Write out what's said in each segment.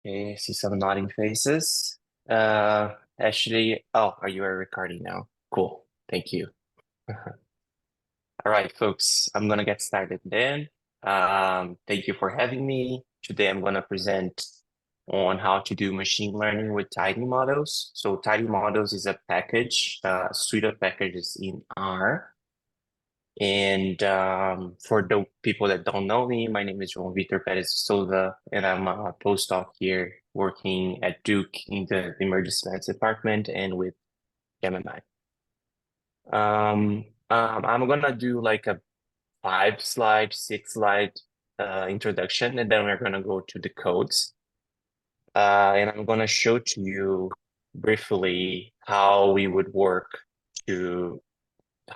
Okay, I see some nodding faces. Actually, oh, are you recording now? Cool. Thank you. All right, folks, I'm gonna get started then. Thank you for having me. Today I'm gonna present on how to do machine learning with Tidymodels. So Tidymodels is a package, a suite of packages in R. And for the people that don't know me, my name is João Vitor Perez Souza, and I'm a postdoc here working at Duke in the emergency medicine department and with MMI. I'm gonna do like a 5-slide, 6-slide introduction, and then we're gonna go to the codes. And I'm gonna show to you briefly how we would work to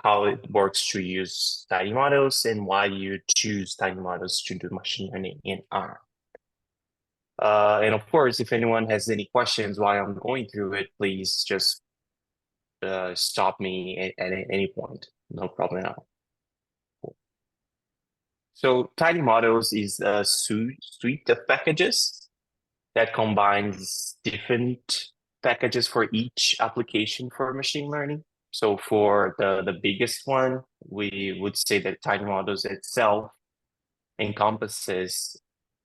how it works to use Tidymodels and why you choose Tidymodels to do machine learning in R. And of course, if anyone has any questions while I'm going through it, please just stop me at any point. No problem at all. Cool. So Tidymodels is a suite of packages that combines different packages for each application for machine learning. So for the biggest one, we would say that Tidymodels itself encompasses,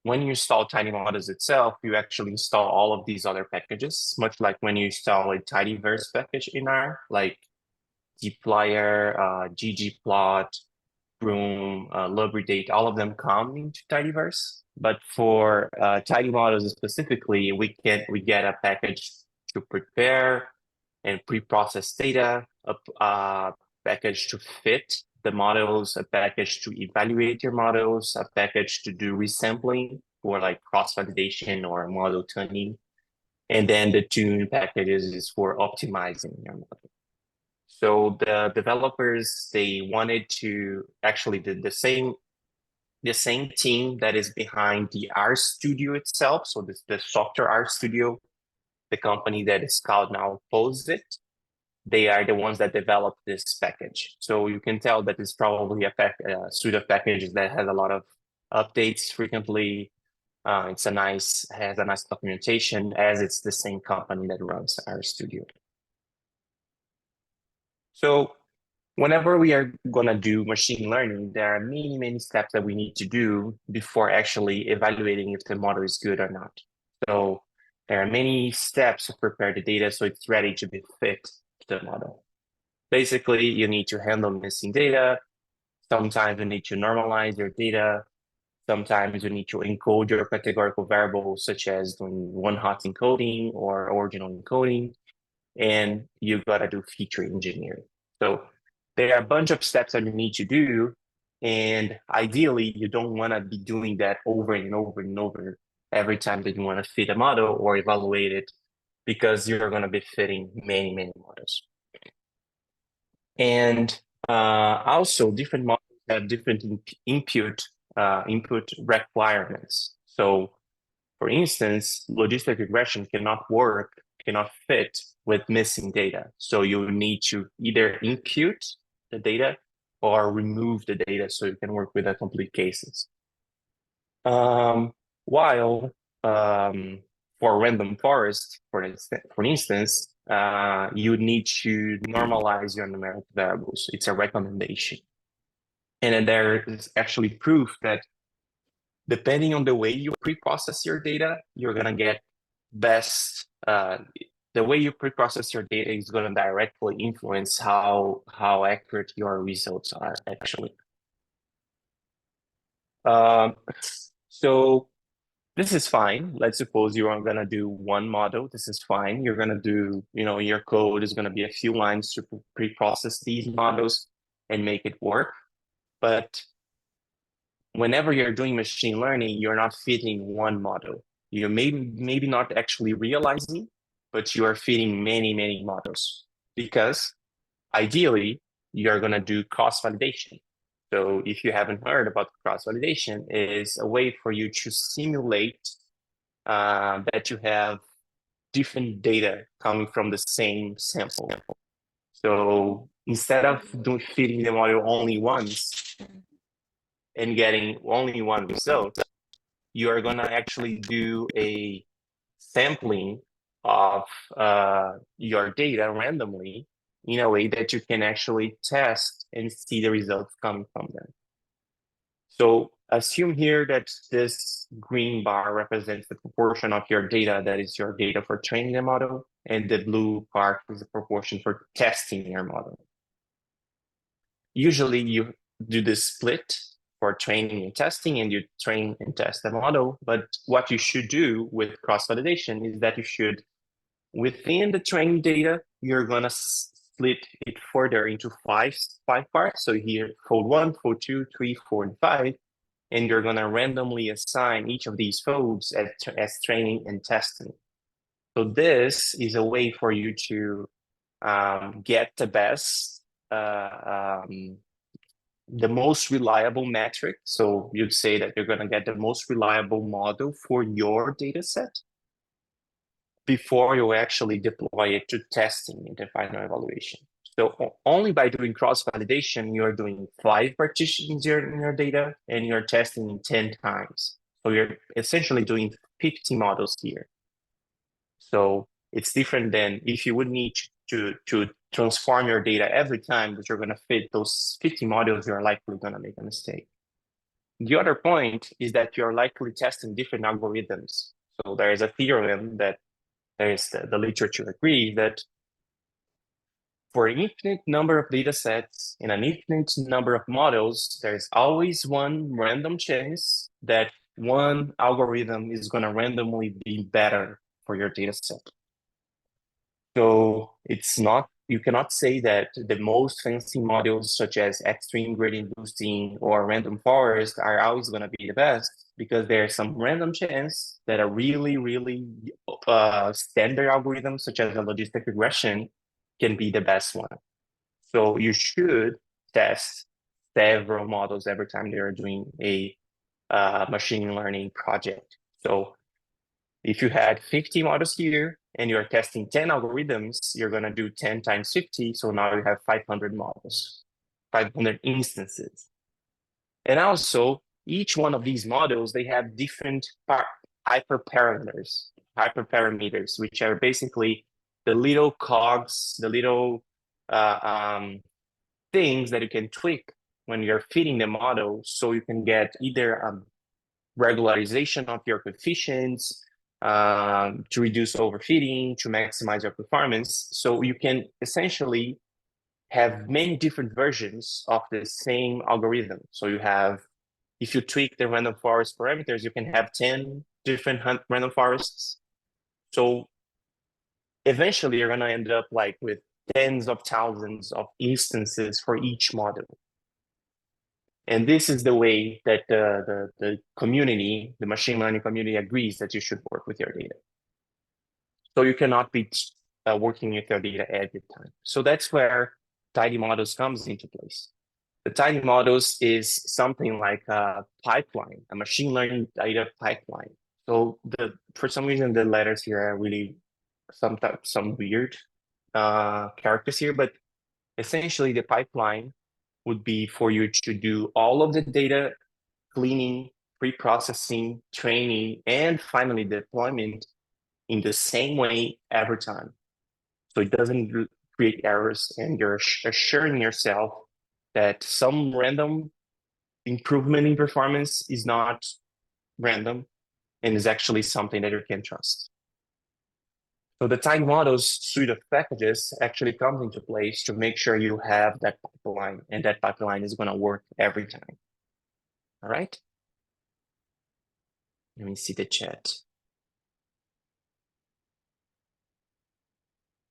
when you install Tidymodels itself, you actually install all of these other packages, much like when you install a tidyverse package in R, like dplyr, ggplot, broom, lubridate, all of them come into tidyverse. But for Tidymodels specifically, we get a package to prepare and pre-process data, a package to fit the models, a package to evaluate your models, a package to do resampling for like cross-validation or model tuning. And then the tune packages is for optimizing your model. So the developers, they wanted to actually the same team that is behind the R Studio itself. So the software R Studio, the company that is called now Posit, they are the ones that developed this package. So you can tell that it's probably a suite of packages that has a lot of updates frequently. Has a nice documentation, as it's the same company that runs our studio. So whenever we are gonna do machine learning, there are many steps that we need to do before actually evaluating if the model is good or not. So there are many steps to prepare the data so it's ready to be fit to the model. Basically, you need to handle missing data. Sometimes you need to normalize your data. Sometimes you need to encode your categorical variables, such as doing one-hot encoding or original encoding. And you gotta do feature engineering. So there are a bunch of steps that you need to do. And ideally, you don't wanna be doing that over and over and over every time that you wanna fit a model or evaluate it, because you're gonna be fitting many models. And also, different models have different input requirements. So, for instance, logistic regression cannot fit with missing data. So you need to either impute the data or remove the data so you can work with the complete cases. While for random forest, for instance, you need to normalize your numeric variables. It's a recommendation. And then there is actually proof that depending on the way you pre-process your data, you're gonna get best. The way you pre-process your data is gonna directly influence how accurate your results are actually. So this is fine. Let's suppose you are gonna do one model. This is fine. You're gonna do, your code is gonna be a few lines to pre-process these models and make it work. But whenever you're doing machine learning, you're not fitting one model. You maybe not actually realizing, but you are fitting many models, because ideally you're gonna do cross-validation. So if you haven't heard about cross-validation, is a way for you to simulate that you have different data coming from the same sample. So instead of fitting the model only once and getting only one result, you are gonna actually do a sampling of your data randomly in a way that you can actually test and see the results coming from them. So assume here that this green bar represents the proportion of your data that is your data for training the model, and the blue part is the proportion for testing your model. Usually you do the split for training and testing, and you train and test the model. But what you should do with cross-validation is that you should, within the training data, you're gonna split it further into five parts. So here, fold 1, fold 2, 3, 4, and 5. And you're gonna randomly assign each of these folds as training and testing. So this is a way for you to get the best, the most reliable metric. So you'd say that you're gonna get the most reliable model for your data set before you actually deploy it to testing in the final evaluation. So only by doing cross-validation, you're doing 5 partitions in your data, and you're testing 10 times. So you're essentially doing 50 models here. So it's different than if you would need to transform your data every time that you're going to fit those 50 models, you're likely going to make a mistake. The other point is that you're likely testing different algorithms. So there is a theorem that there is the literature agrees that for an infinite number of data sets and an infinite number of models, there's always one random chance that one algorithm is going to randomly be better for your data set. So it's not, you cannot say that the most fancy models such as extreme gradient boosting or random forest are always going to be the best, because there's some random chance that a really, really standard algorithm such as a logistic regression can be the best one. So you should test several models every time you're doing a machine learning project. So if you had 50 models here and you're testing 10 algorithms, you're going to do 10 times 50. So now you have 500 models, 500 instances. And also, each one of these models, they have different hyperparameters, which are basically the little cogs, the little things that you can tweak when you're feeding the model, so you can get either regularization of your coefficients, to reduce overfitting, to maximize your performance. So you can essentially have many different versions of the same algorithm. So you have, if you tweak the random forest parameters, you can have 10 different random forests. So eventually you're going to end up like with tens of thousands of instances for each model. And this is the way that the community, the machine learning community, agrees that you should work with your data. So you cannot be working with your data every time. So that's where Tidymodels comes into place. The Tidymodels is something like a pipeline, a machine learning data pipeline. So for some reason, the letters here are really some weird characters here, but essentially the pipeline would be for you to do all of the data cleaning, pre-processing, training, and finally deployment in the same way every time. So it doesn't create errors, and you're assuring yourself that some random improvement in performance is not random and is actually something that you can trust. So the Tidymodels suite of packages actually comes into place to make sure you have that pipeline, and that pipeline is going to work every time. All right. Let me see the chat.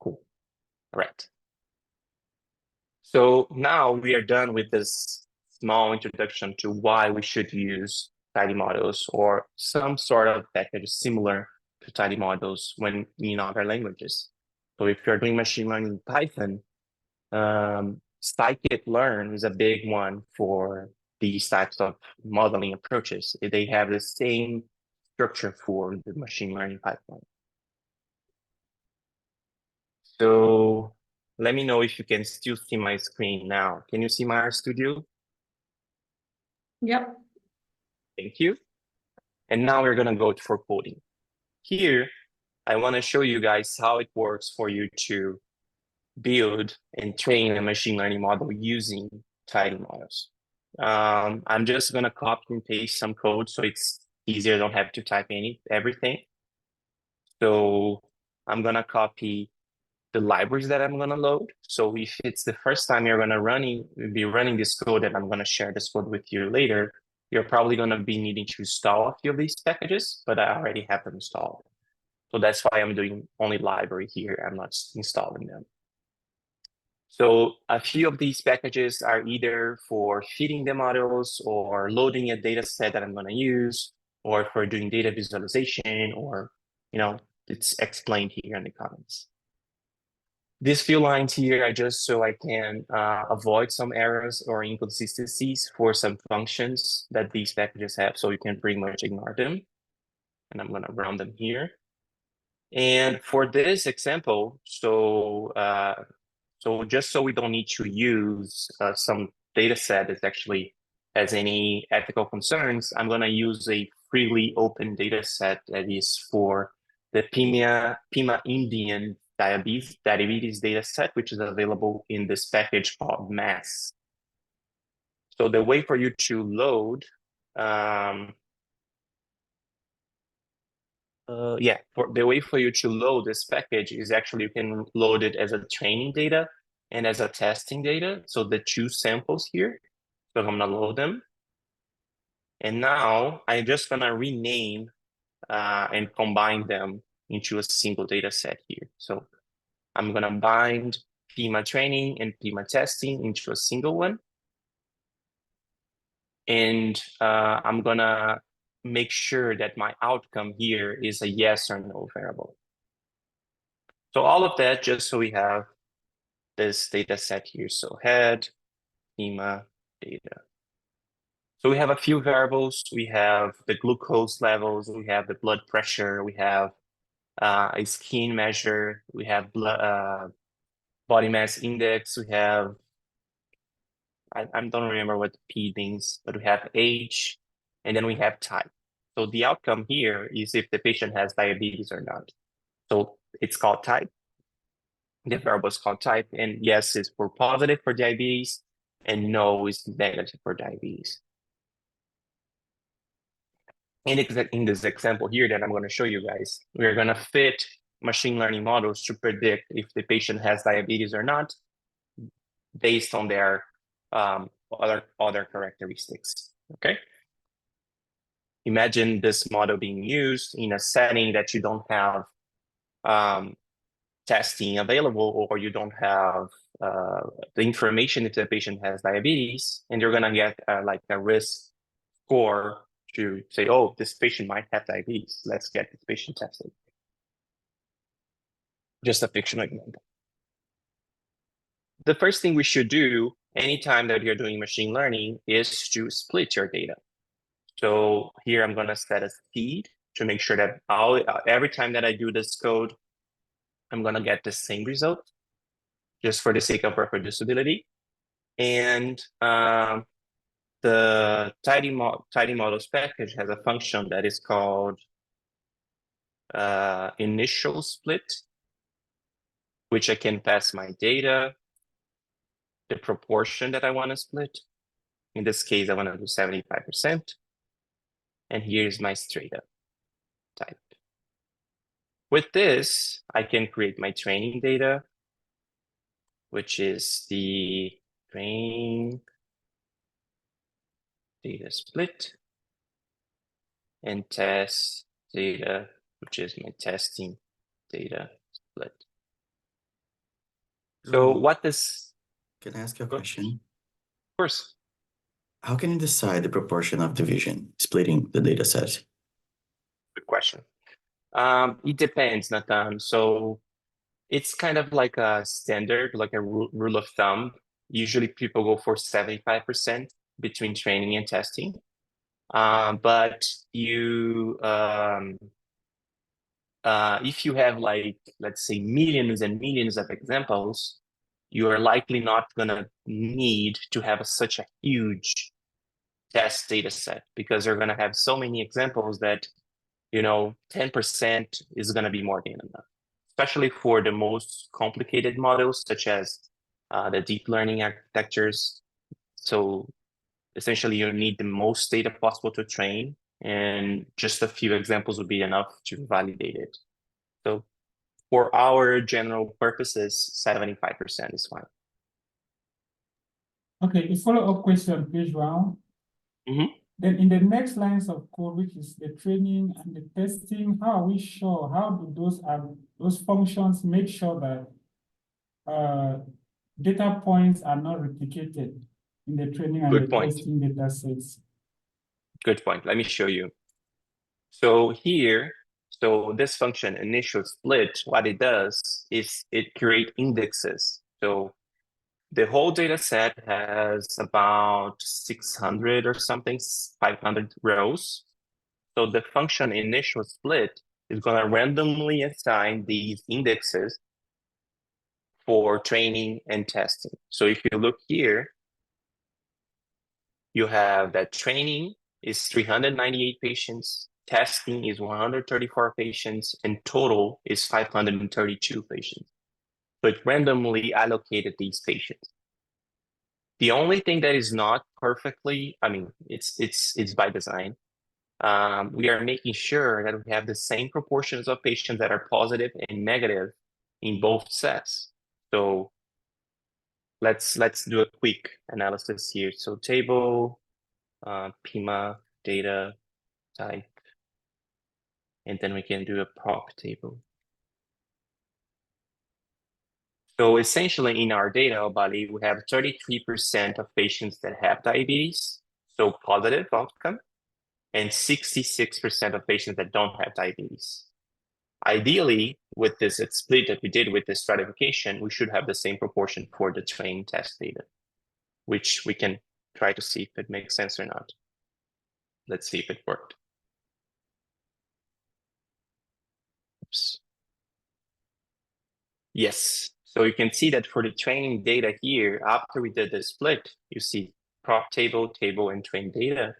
Cool. All right. So now we are done with this small introduction to why we should use Tidymodels or some sort of package similar to Tidymodels when in other languages. So if you're doing machine learning in Python, scikit-learn is a big one for these types of modeling approaches. They have the same structure for the machine learning pipeline. So let me know if you can still see my screen now. Can you see my RStudio? Yep. Thank you. And now we're going to go for coding. Here, I want to show you guys how it works for you to build and train a machine learning model using Tidymodels. I'm just gonna copy and paste some code so it's easier. I don't have to type everything. So I'm gonna copy the libraries that I'm gonna load. So if it's the first time you're gonna be running this code, and I'm gonna share this code with you later, you're probably gonna be needing to install a few of these packages, but I already have them installed. So that's why I'm doing only library here. I'm not installing them. So a few of these packages are either for feeding the models or loading a data set that I'm going to use, or for doing data visualization, or, it's explained here in the comments. These few lines here are just so I can avoid some errors or inconsistencies for some functions that these packages have, so you can pretty much ignore them. And I'm going to run them here. And for this example, so just so we don't need to use some data set that actually has any ethical concerns, I'm going to use a freely open data set that is for the Pima Indian diabetes data set, which is available in this package called mass. So the way for you to load, for the way for you to load this package is actually you can load it as a training data and as a testing data. So the two samples here. So I'm gonna load them. And now I'm just gonna rename and combine them into a single data set here. So I'm gonna bind Pima training and Pima testing into a single one. And I'm gonna make sure that my outcome here is a yes or no variable. So all of that just so we have this data set here. So head, Pima, data. So we have a few variables. We have the glucose levels, we have the blood pressure, we have a skin measure, we have body mass index, we have, I don't remember what P means, but we have age, and then we have type. So the outcome here is if the patient has diabetes or not. So it's called type. The variable is called type, and yes is for positive for diabetes, and no is negative for diabetes. In this example here that I'm going to show you guys, we're going to fit machine learning models to predict if the patient has diabetes or not based on their other characteristics, okay? Imagine this model being used in a setting that you don't have testing available, or you don't have the information if the patient has diabetes, and you're going to get like a risk score to say, oh, this patient might have diabetes. Let's get this patient tested. Just a fictional example. The first thing we should do anytime that you're doing machine learning is to split your data. So here I'm going to set a seed to make sure that every time that I do this code, I'm going to get the same result, just for the sake of reproducibility. And the Tidymodels package has a function that is called initial split, which I can pass my data, the proportion that I want to split. In this case, I want to do 75%. And here's my straight up type. With this, I can create my training data, which is the training data split, and test data, which is my testing data split. So what this... Can I ask you a question? Of course. How can you decide the proportion of division, splitting the data set? Good question. It depends, Nathan. So it's kind of like a standard, like a rule of thumb. Usually people go for 75% between training and testing. But if you have, like, let's say millions and millions of examples, you are likely not gonna need to have such a huge test data set, because you're gonna have so many examples that 10% is going to be more than enough, especially for the most complicated models, such as the deep learning architectures. So essentially, you need the most data possible to train, and just a few examples would be enough to validate it. So for our general purposes, 75% is fine. Okay, a follow-up question, please, João. Then in the next lines of code, which is the training and the testing, how are we sure, how do those functions make sure that data points are not replicated in the training and Good the point. testing data sets? Good point. Let me show you. So here, this function initial split, what it does is it creates indexes. So the whole data set has about 600 or something, 500 rows. So the function initial split is going to randomly assign these indexes for training and testing. So if you look here, you have that training is 398 patients, testing is 134 patients, and total is 532 patients. So it randomly allocated these patients. The only thing that is not perfectly, I mean, it's by design. We are making sure that we have the same proportions of patients that are positive and negative in both sets. So let's do a quick analysis here. So table, PIMA, data, type, and then we can do a prop table. So essentially in our data body, we have 33% of patients that have diabetes, so positive outcome, and 66% of patients that don't have diabetes. Ideally, with this split that we did with this stratification, we should have the same proportion for the train test data, which we can try to see if it makes sense or not. Let's see if it worked. Oops. Yes, so you can see that for the training data here, after we did the split, you see prop table, and train data,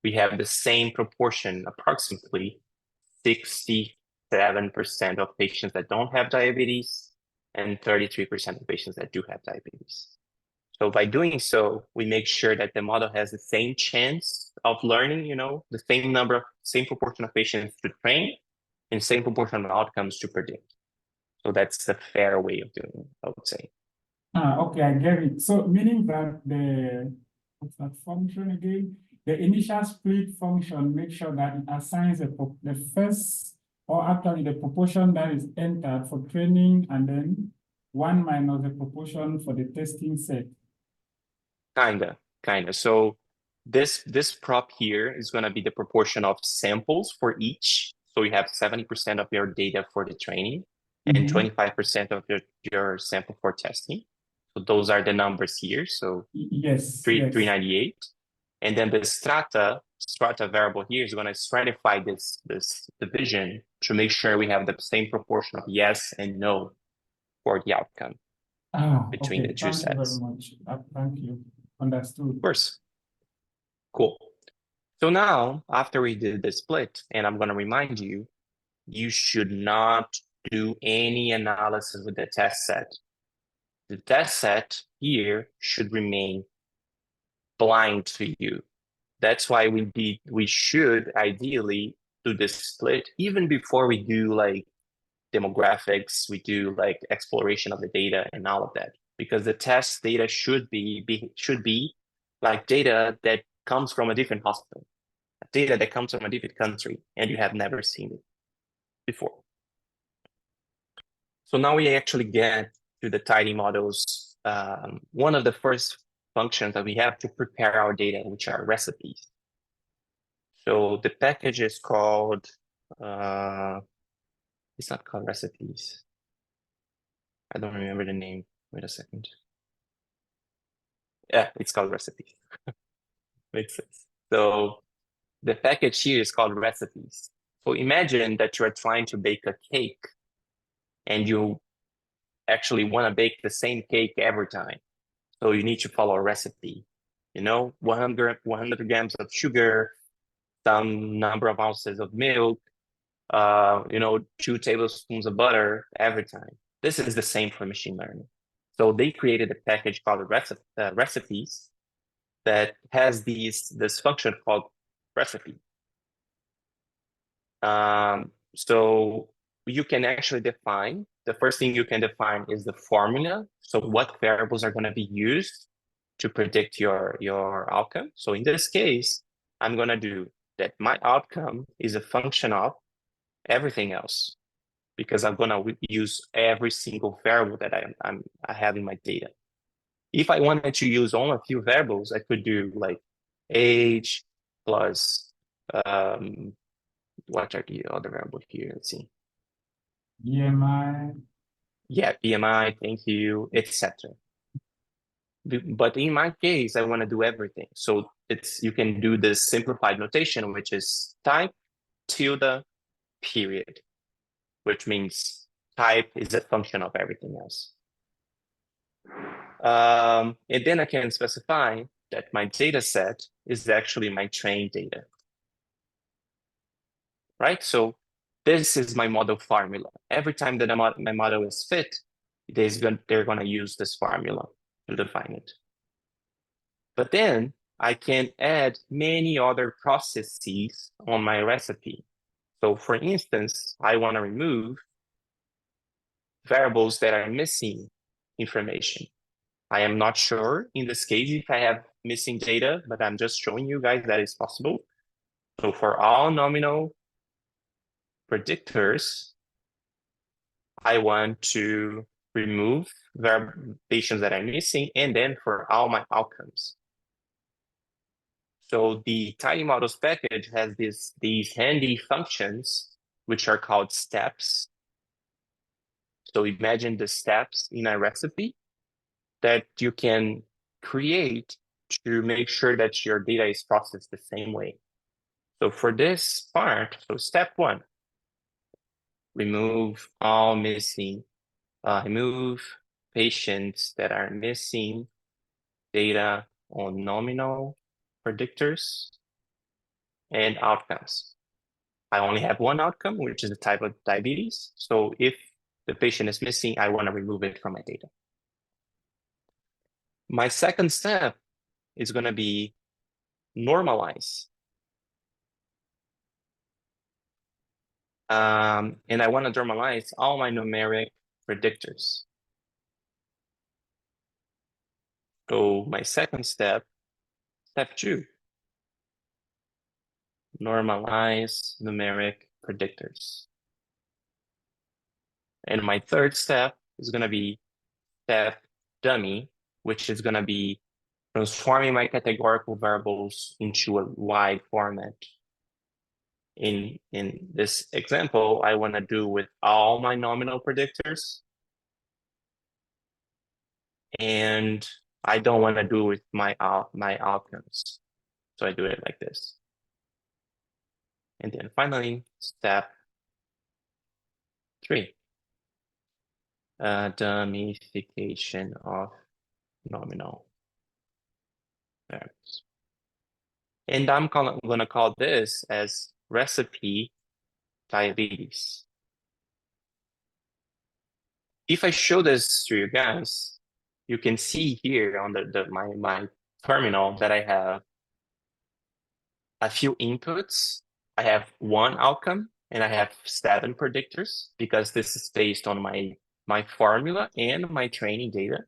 we have the same proportion, approximately 67% of patients that don't have diabetes and 33% of patients that do have diabetes. So by doing so, we make sure that the model has the same chance of learning, the same proportion of patients to train and same proportion of outcomes to predict. So that's the fair way of doing it, I would say. Okay, I get it. So meaning that what's that function again? The initial split function makes sure that it assigns the first, or actually the proportion that is entered for training, and then 1 minus the proportion for the testing set. Kinda. So this prop here is going to be the proportion of samples for each. So you have 70% of your data for the training and 25% of your sample for testing. So those are the numbers here. So yes, 398. And then the strata variable here is going to stratify this division to make sure we have the same proportion of yes and no for the outcome between the two sets. Thank you very much. Thank you. Understood. Of course. Cool. So now, after we did the split, and I'm going to remind you, you should not do any analysis with the test set. The test set here should remain blind to you. That's why we should ideally do this split even before we do like demographics, we do like exploration of the data and all of that, because the test data should be like data that comes from a different hospital, data that comes from a different country, and you have never seen it before. So now we actually get to the Tidymodels. One of the first functions that we have to prepare our data, which are recipes. So the package is called, it's not called recipes. I don't remember the name. Wait a second. Yeah, it's called recipes. Makes sense. So the package here is called recipes. So imagine that you're trying to bake a cake and you actually want to bake the same cake every time. So you need to follow a recipe, 100 grams of sugar, some number of ounces of milk, 2 tablespoons of butter every time. This is the same for machine learning. So they created a package called recipes that has this function called recipe. So you can actually define, the first thing you can define is the formula. So what variables are going to be used to predict your outcome. So in this case, I'm going to do that my outcome is a function of everything else, because I'm going to use every single variable that I have in my data. If I wanted to use only a few variables, I could do like age plus what are the other variables here? Let's see. BMI. Yeah, BMI, thank you, etc. But in my case, I want to do everything. So you can do this simplified notation, which is type tilde period, which means type is a function of everything else. And then I can specify that my data set is actually my trained data. Right? So this is my model formula. Every time that my model is fit, they're going to use this formula to define it. But then I can add many other processes on my recipe. So for instance, I want to remove variables that are missing information. I am not sure in this case if I have missing data, but I'm just showing you guys that it's possible. So for all nominal predictors, I want to remove variations that are missing, and then for all my outcomes. So the Tidymodels package has these handy functions, which are called steps. So imagine the steps in a recipe that you can create to make sure that your data is processed the same way. So for this part, so step 1, remove all missing, remove patients that are missing data on nominal predictors and outcomes. I only have one outcome, which is the type of diabetes. So if the patient is missing, I want to remove it from my data. My second step is going to be normalize. And I want to normalize all my numeric predictors. So my second step, step 2, normalize numeric predictors. And my third step is going to be step dummy, which is going to be transforming my categorical variables into a wide format. In this example, I want to do with all my nominal predictors. And I don't want to do with my outcomes. So I do it like this. And then finally, step 3, dummification of nominal variables. And I'm going to call this as recipe diabetes. If I show this to you guys, you can see here on my terminal that I have a few inputs. I have one outcome and I have 7 predictors, because this is based on my formula and my training data.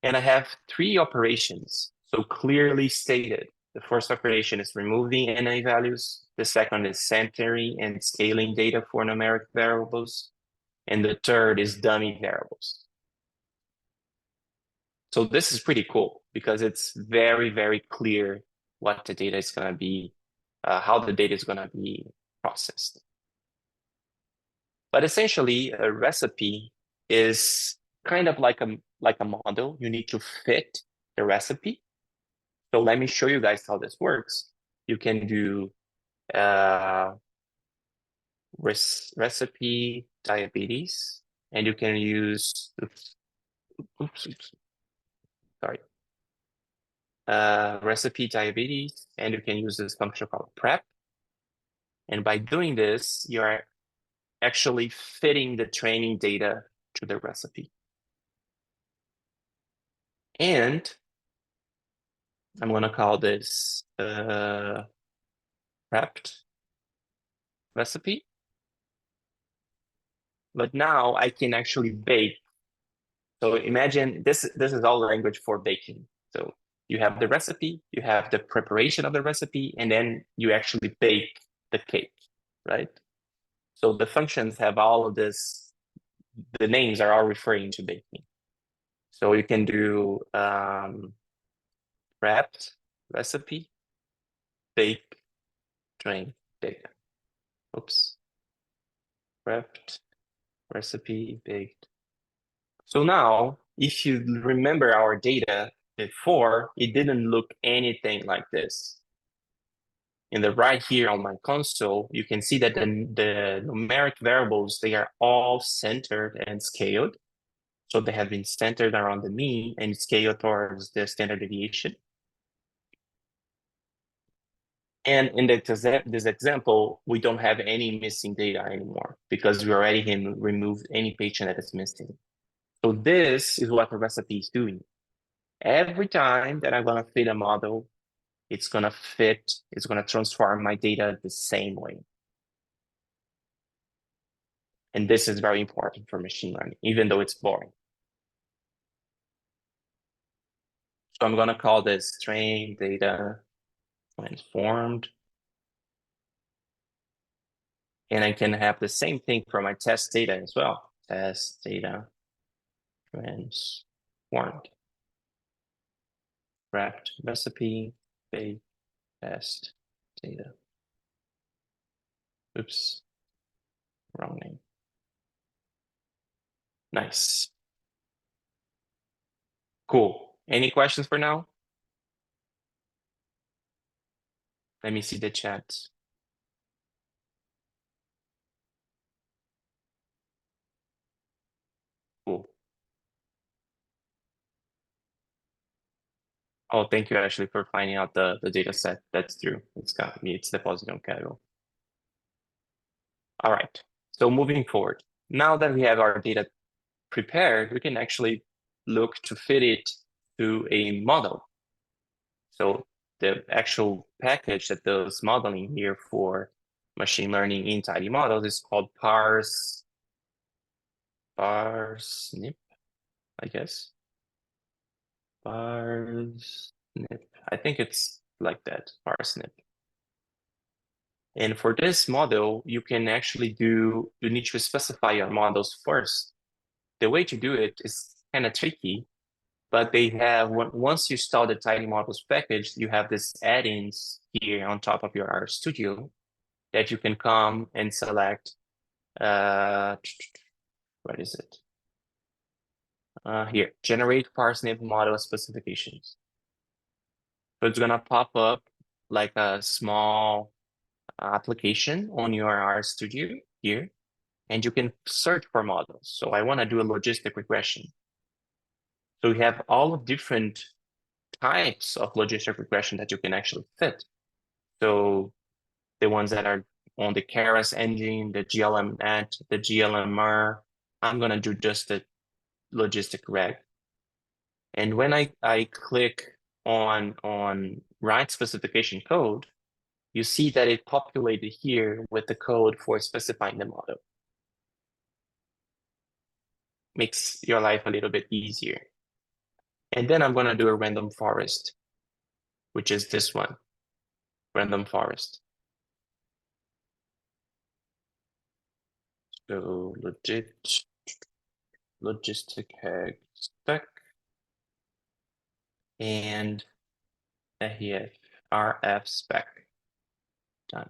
And I have 3 operations, so clearly stated. The first operation is removing NA values. The second is centering and scaling data for numeric variables. And the third is dummy variables. So this is pretty cool because it's very, very clear what the data is going to be, how the data is going to be processed. But essentially, a recipe is kind of like a model. You need to fit the recipe. So let me show you guys how this works. You can do recipe diabetes, and you can use, sorry, recipe diabetes, and you can use this function called prep. And by doing this, you're actually fitting the training data to the recipe. And I'm going to call this prepped recipe. But now I can actually bake. So imagine this is all language for baking. So you have the recipe, you have the preparation of the recipe, and then you actually bake the cake, right? So the functions have all of this, the names are all referring to baking. So you can do prepped recipe, bake, train data. Oops. Prepped recipe, baked. So now, if you remember our data before, it didn't look anything like this. In the right here on my console, you can see that the numeric variables, they are all centered and scaled. So they have been centered around the mean and scaled towards the standard deviation. And in this example, we don't have any missing data anymore because we already removed any patient that is missing. So this is what the recipe is doing. Every time that I'm going to fit a model, it's going to fit, it's going to transform my data the same way. And this is very important for machine learning, even though it's boring. So I'm going to call this train data transformed. And I can have the same thing for my test data as well. Test data transformed. Wrapped recipe, bake, test data. Oops, wrong name. Nice. Cool. Any questions for now? Let me see the chat. Cool. Oh, thank you, Ashley, for finding out the data set. That's true. It's got me. It's deposited on Kaggle. All right. So moving forward, now that we have our data prepared, we can actually look to fit it to a model. So the actual package that does modeling here for machine learning in Tidymodels is called parsnip, I guess. Parsnip. I think it's like that, parsnip. And for this model, you can actually you need to specify your models first. The way to do it is kind of tricky, but they have, once you install the Tidymodels package, you have this add-ins here on top of your RStudio that you can come and select, what is it? Here, generate parsnip model specifications. So it's gonna pop up like a small application on your RStudio here, and you can search for models. So I want to do a logistic regression. So we have all of different types of logistic regression that you can actually fit. So the ones that are on the caret engine, the GLMNet, the GLMR, I'm going to do just the logistic reg. And when I click on write specification code, you see that it populated here with the code for specifying the model. Makes your life a little bit easier. And then I'm going to do a random forest, which is this one, random forest. So logistic hag spec and here RF spec. Done.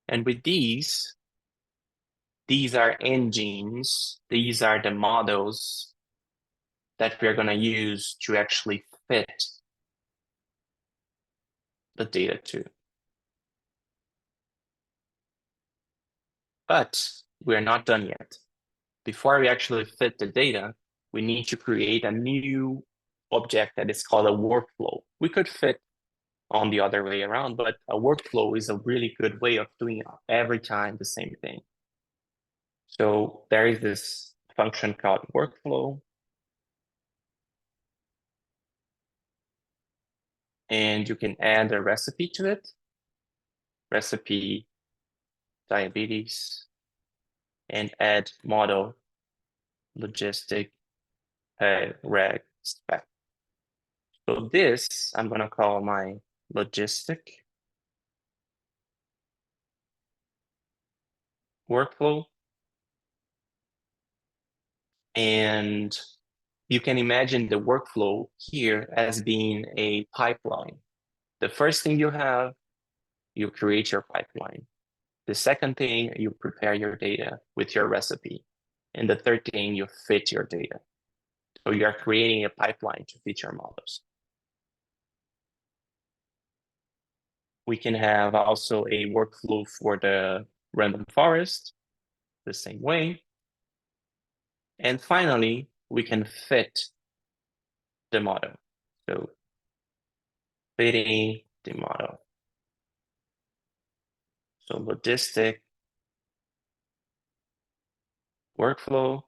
And with these are engines, these are the models that we're going to use to actually fit the data to. But we're not done yet. Before we actually fit the data, we need to create a new object that is called a workflow. We could fit on the other way around, but a workflow is a really good way of doing every time the same thing. So there is this function called workflow. And you can add a recipe to it. Recipe diabetes, and add model logistic reg spec. So this I'm gonna call my logistic workflow. And you can imagine the workflow here as being a pipeline. The first thing you have, you create your pipeline. The second thing, you prepare your data with your recipe. And the third thing, you fit your data. So you are creating a pipeline to fit your models. We can have also a workflow for the random forest, the same way. And finally, we can fit the model. So fitting the model. So logistic workflow,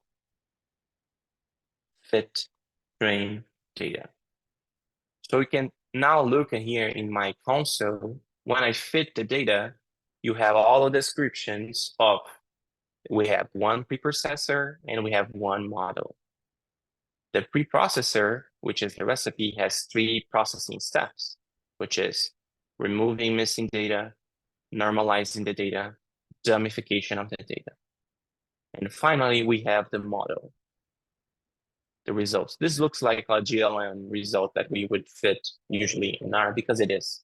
fit, train data. So we can now look at here in my console. When I fit the data, you have all the descriptions of, we have one preprocessor and we have one model. The preprocessor, which is the recipe, has 3 processing steps, which is removing missing data, normalizing the data, dummification of the data. And finally, we have the model, the results. This looks like a GLM result that we would fit usually in R, because it is.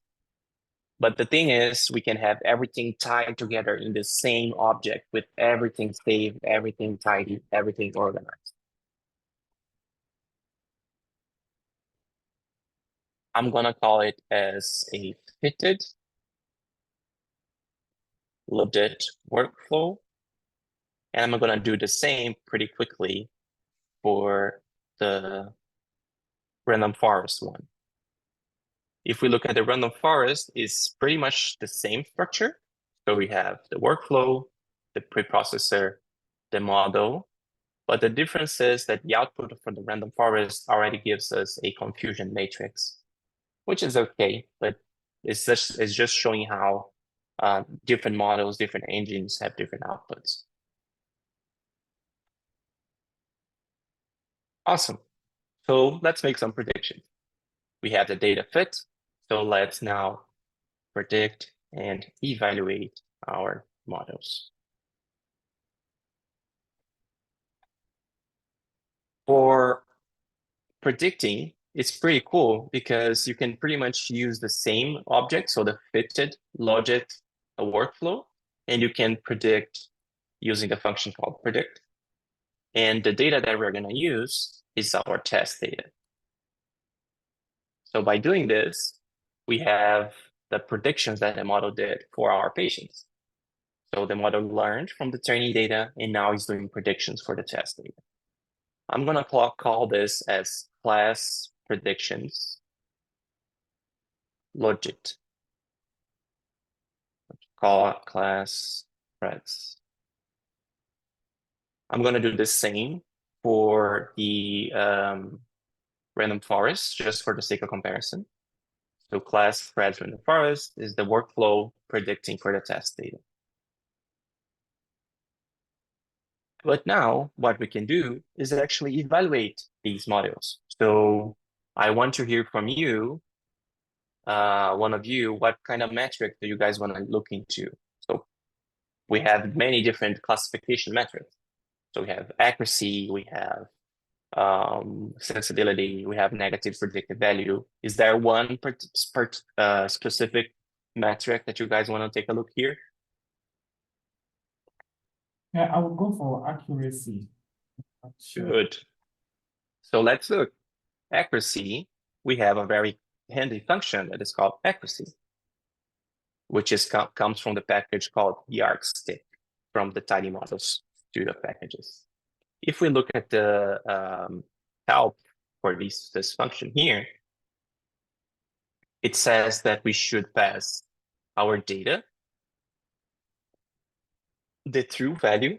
But the thing is, we can have everything tied together in the same object with everything saved, everything tidy, everything organized. I'm gonna call it as a fitted legit workflow. And I'm gonna do the same pretty quickly for the random forest one. If we look at the random forest, it's pretty much the same structure. So we have the workflow, the preprocessor, the model, but the difference is that the output for the random forest already gives us a confusion matrix, which is okay, but it's just showing how different models, different engines have different outputs. Awesome. So let's make some predictions. We have the data fit. So let's now predict and evaluate our models. For predicting, it's pretty cool because you can pretty much use the same object, so the fitted logic workflow, and you can predict using a function called predict. And the data that we're going to use is our test data. So by doing this, we have the predictions that the model did for our patients. So the model learned from the training data, and now it's doing predictions for the test data. I'm going to call this as class predictions logit. Call it class threads. I'm going to do the same for the random forest, just for the sake of comparison. So class threads random forest is the workflow predicting for the test data. But now what we can do is actually evaluate these models. So I want to hear from you, one of you, what kind of metric do you guys want to look into? So we have many different classification metrics. So we have accuracy, we have sensibility, we have negative predictive value. Is there one specific metric that you guys want to take a look here? Yeah, I would go for accuracy. Good. So let's look. Accuracy, we have a very handy function that is called accuracy, which comes from the package called yardstick from the Tidymodels suite of packages. If we look at the help for this function here, it says that we should pass our data, the true value,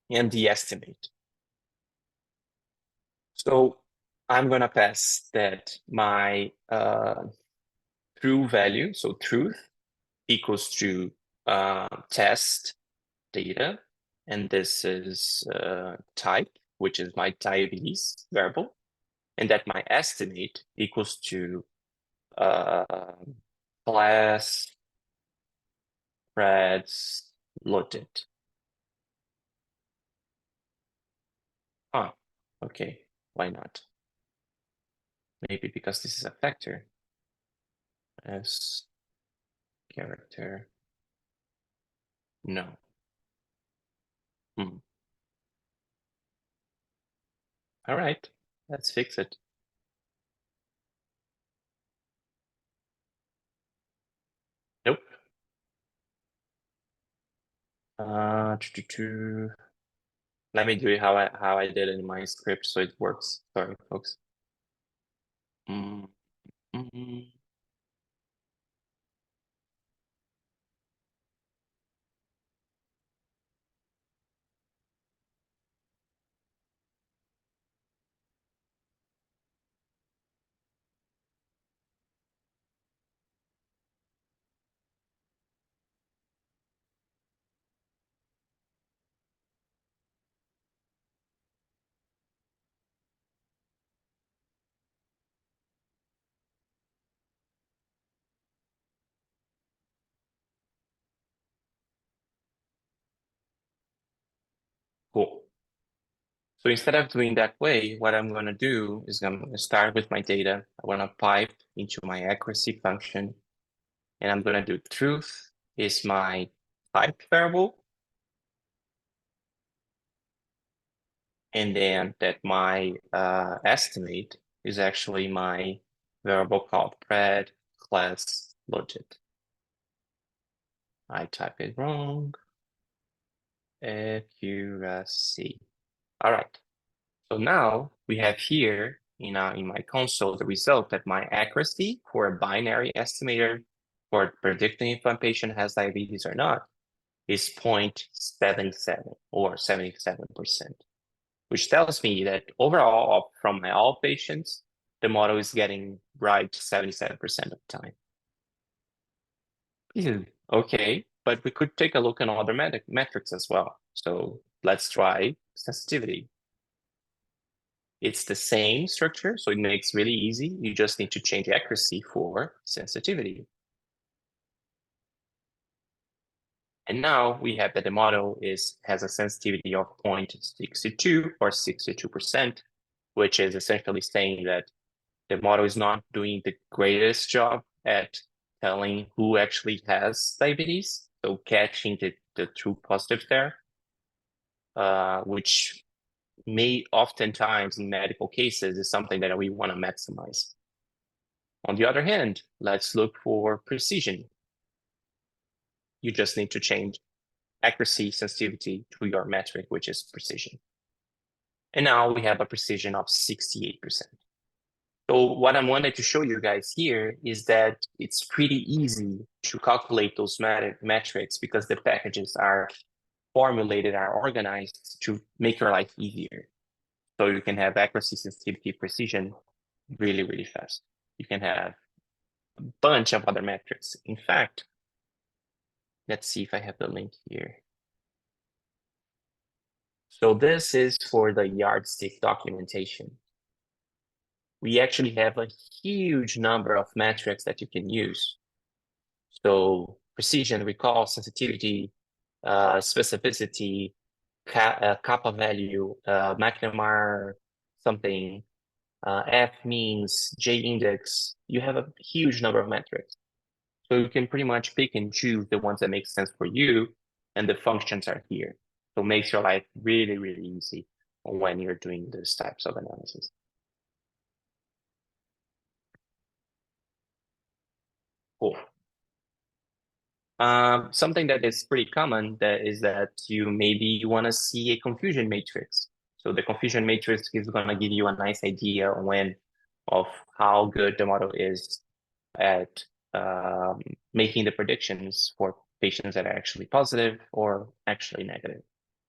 and the estimate. So I'm gonna pass that my true value, so truth, equals to test data, and this is type, which is my diabetes variable, and that my estimate equals to class reds loaded. Okay, why not? Maybe because this is a factor as character. No. All right, let's fix it. Nope. Let me do it how I did it in my script so it works. Sorry, folks. Cool. So instead of doing that way, what I'm gonna do is I'm gonna start with my data. I wanna pipe into my accuracy function, and I'm gonna do truth is my type variable, and then that my estimate is actually my variable called pred class loaded. I type it wrong. Accuracy. All right. So now we have here in my console the result that my accuracy for a binary estimator for predicting if one patient has diabetes or not is 0.77 or 77%, which tells me that overall from my all patients, the model is getting right 77% of the time. Okay, but we could take a look at other metrics as well. So let's try sensitivity. It's the same structure, so it makes really easy. You just need to change accuracy for sensitivity. And now we have that the model has a sensitivity of 0.62 or 62%, which is essentially saying that the model is not doing the greatest job at telling who actually has diabetes, so catching the true positive there, which may oftentimes in medical cases is something that we want to maximize. On the other hand, let's look for precision. You just need to change accuracy, sensitivity to your metric, which is precision. And now we have a precision of 68%. So what I wanted to show you guys here is that it's pretty easy to calculate those metrics because the packages are formulated, are organized to make your life easier. So you can have accuracy, sensitivity, precision really, really fast. You can have a bunch of other metrics. In fact, let's see if I have the link here. So this is for the yardstick documentation. We actually have a huge number of metrics that you can use. So precision, recall, sensitivity, specificity, kappa value, McNamara something, F means, J index. You have a huge number of metrics. So you can pretty much pick and choose the ones that make sense for you, and the functions are here. So it makes your life really, really easy when you're doing those types of analysis. Cool. Something that is pretty common is that you maybe want to see a confusion matrix. So the confusion matrix is going to give you a nice idea of how good the model is at making the predictions for patients that are actually positive or actually negative.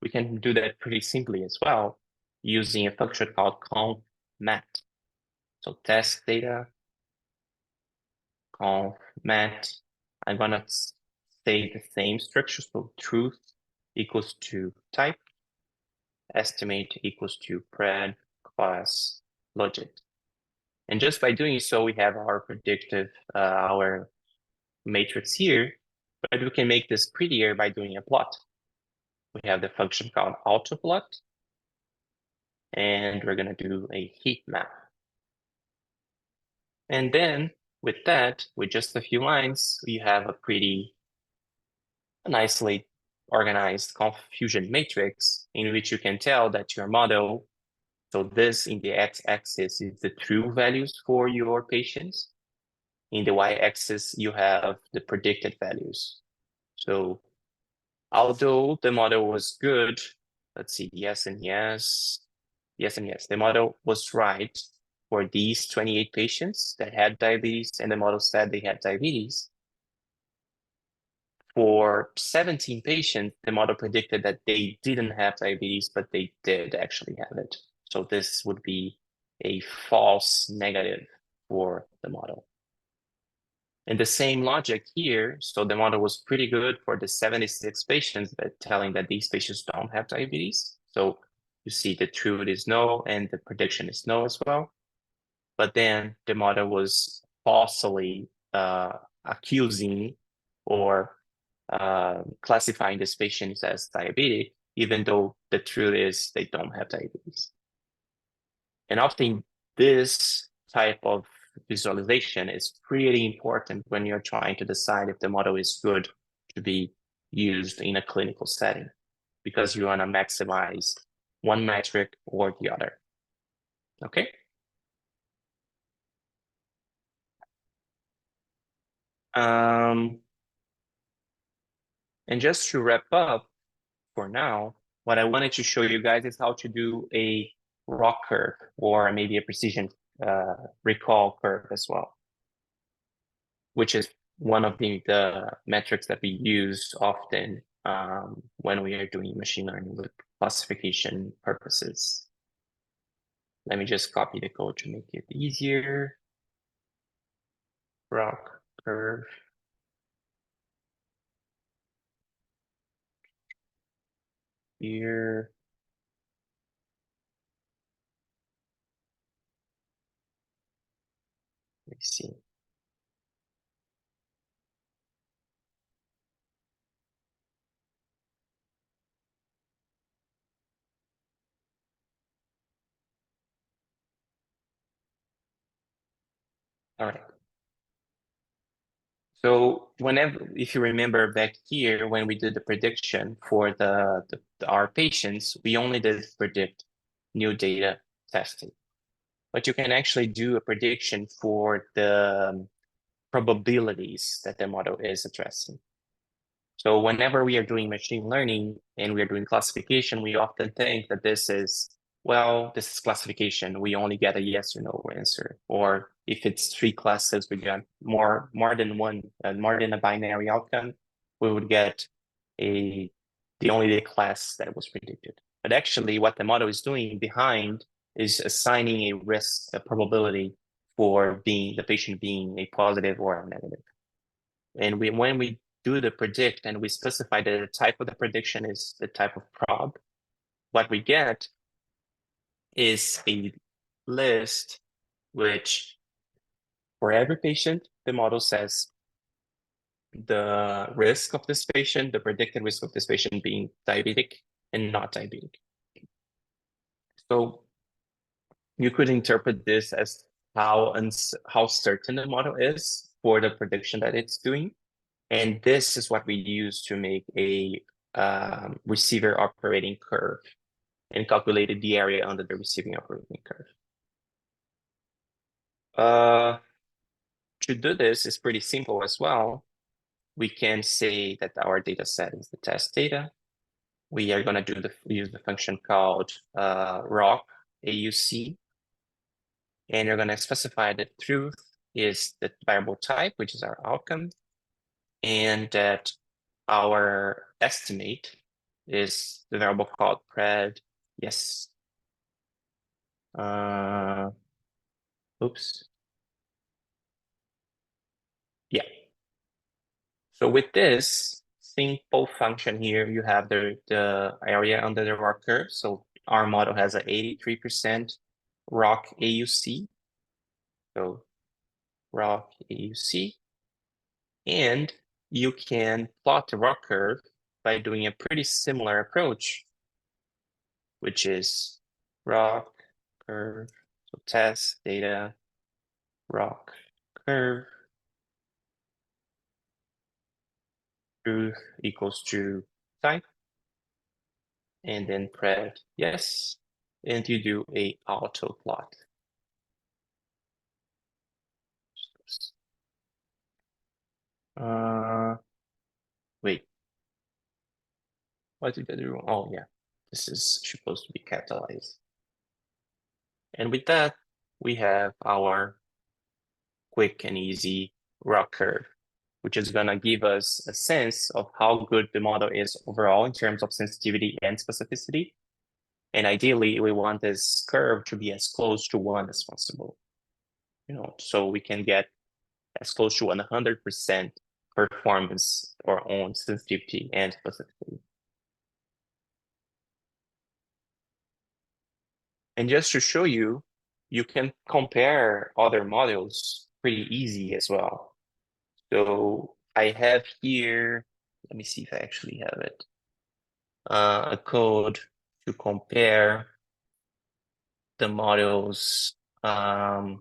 We can do that pretty simply as well using a function called conf_mat. So test data, conf_mat. I'm gonna say the same structure. So truth equals to type, estimate equals to pred class logit. And just by doing so, we have our predictive, our matrix here, but we can make this prettier by doing a plot. We have the function called autoplot, and we're gonna do a heat map. And then with that, with just a few lines, you have a pretty nicely organized confusion matrix in which you can tell that your model, so this in the x-axis is the true values for your patients. In the y-axis, you have the predicted values. So although the model was good, let's see, yes and yes, the model was right for these 28 patients that had diabetes, and the model said they had diabetes. For 17 patients, the model predicted that they didn't have diabetes, but they did actually have it. So this would be a false negative for the model. And the same logic here, so the model was pretty good for the 76 patients, but telling that these patients don't have diabetes. So you see the truth is no, and the prediction is no as well. But then the model was falsely accusing or classifying these patients as diabetic, even though the truth is they don't have diabetes. And often this type of visualization is pretty important when you're trying to decide if the model is good to be used in a clinical setting, because you want to maximize one metric or the other. Okay. And just to wrap up for now, what I wanted to show you guys is how to do a ROC curve or maybe a precision recall curve as well, which is one of the metrics that we use often when we are doing machine learning with classification purposes. Let me just copy the code to make it easier. ROC curve. Here. Let me see. All right. So whenever, if you remember back here, when we did the prediction for our patients, we only did predict new data testing. But you can actually do a prediction for the probabilities that the model is addressing. So whenever we are doing machine learning and we are doing classification, we often think that this is, well, this is classification. We only get a yes or no answer. Or if it's 3 classes, we get more than one, more than a binary outcome, we would get the only class that was predicted. But actually what the model is doing behind is assigning a risk, a probability for the patient being a positive or a negative. And when we do the predict and we specify that the type of the prediction is the type of prob, what we get is a list which for every patient, the model says the risk of this patient, the predicted risk of this patient being diabetic and not diabetic. So you could interpret this as how certain the model is for the prediction that it's doing. And this is what we use to make a receiver operating curve and calculated the area under the receiving operating curve. To do this is pretty simple as well. We can say that our data set is the test data. We are going to use the function called ROC AUC, and you're going to specify the truth is the variable type, which is our outcome, and that our estimate is the variable called pred. Yes. Oops. Yeah. So with this simple function here, you have the area under the rock curve. So our model has a 83% rock AUC. So rock AUC. And you can plot the rock curve by doing a pretty similar approach, which is rock curve, so test data, rock curve, truth equals to type, and then pred yes, and you do a auto plot. Wait, what did I do wrong? Oh yeah, this is supposed to be capitalized. And with that, we have our quick and easy rock curve, which is gonna give us a sense of how good the model is overall in terms of sensitivity and specificity. And ideally, we want this curve to be as close to 1 as possible, so we can get as close to 100% performance for our own sensitivity and specificity. And just to show you, you can compare other models pretty easy as well. So I have here, let me see if I actually have it, a code to compare the models. No,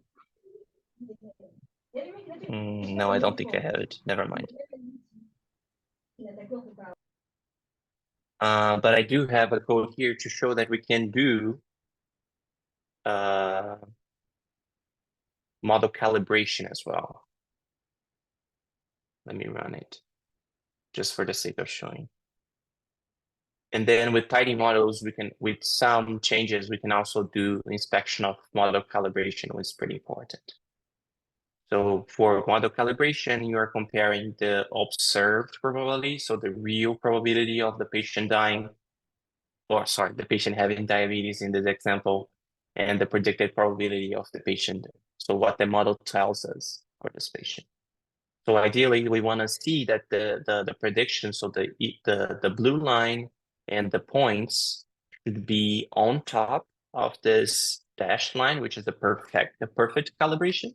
I don't think I have it. Never mind. But I do have a code here to show that we can do model calibration as well. Let me run it just for the sake of showing. And then with Tidymodels, we can, with some changes, we can also do inspection of model calibration, which is pretty important. So for model calibration, you are comparing the observed probability, so the real probability of the patient dying, or sorry, the patient having diabetes in this example, and the predicted probability of the patient. So what the model tells us for this patient. So ideally, we want to see that the prediction, so the blue line and the points should be on top of this dashed line, which is the perfect calibration.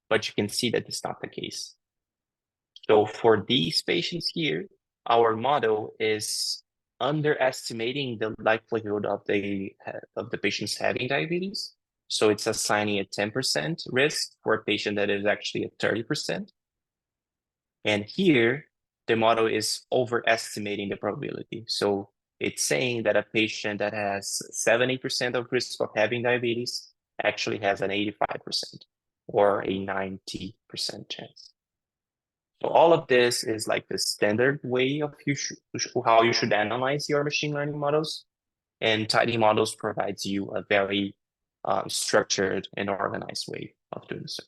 But you can see that it's not the case. So for these patients here, our model is underestimating the likelihood of the patients having diabetes. So it's assigning a 10% risk for a patient that is actually at 30%. And here, the model is overestimating the probability. So it's saying that a patient that has 70% of risk of having diabetes actually has an 85% or a 90% chance. So all of this is like the standard way of how you should analyze your machine learning models. And Tidymodels provides you a very structured and organized way of doing so.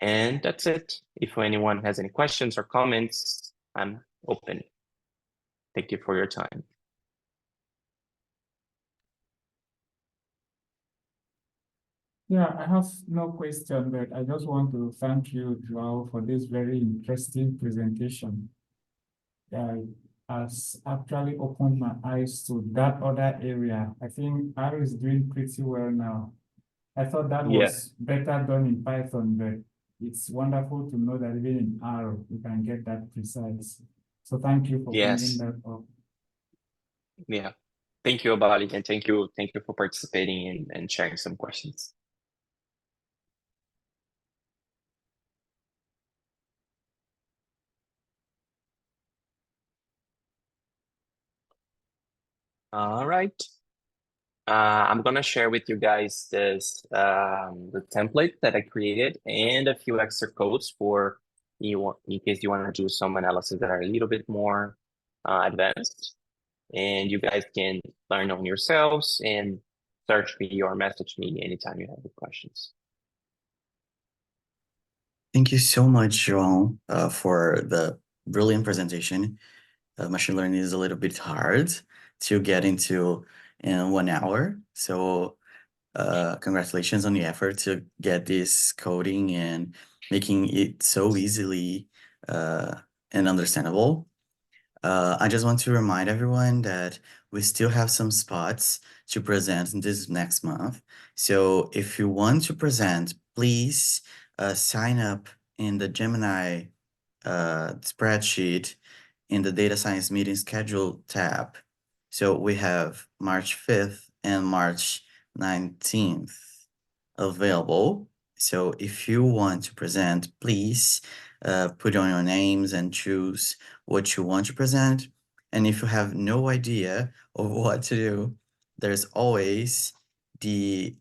And that's it. If anyone has any questions or comments, I'm open. Thank you for your time. Yeah, I have no question, but I just want to thank you, Joao, for this very interesting presentation. Has actually opened my eyes to that other area. I think R is doing pretty well now. I thought that was better done in Python, but it's wonderful to know that even in R, we can get that precise. So thank you for bringing that up. Yeah. Thank you, Abali, and thank you for participating and sharing some questions. All right. I'm gonna share with you guys this the template that I created and a few extra codes for you in case you want to do some analysis that are a little bit more advanced. And you guys can learn on yourselves and search me or message me anytime you have any questions. Thank you so much, João, for the brilliant presentation. Machine learning is a little bit hard to get into in 1 hour. So congratulations on the effort to get this coding and making it so easily and understandable. I just want to remind everyone that we still have some spots to present in this next month. So if you want to present, please sign up in the Gemini spreadsheet in the data science meeting schedule tab. So we have March 5th and March 19th available. So if you want to present, please put on your names and choose what you want to present. And if you have no idea of what to do, there's always the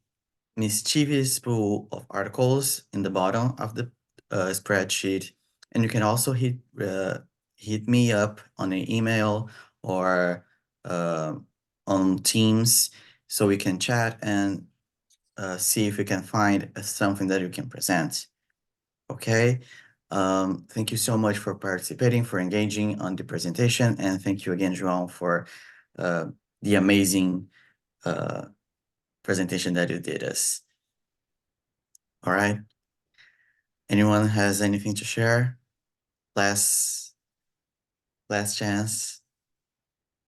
mischievous pool of articles in the bottom of the spreadsheet. And you can also hit me up on an email or on Teams so we can chat and see if we can find something that you can present. Okay. Thank you so much for participating, for engaging on the presentation. And thank you again, João, for the amazing presentation that you did us. All right. Anyone has anything to share? Last chance.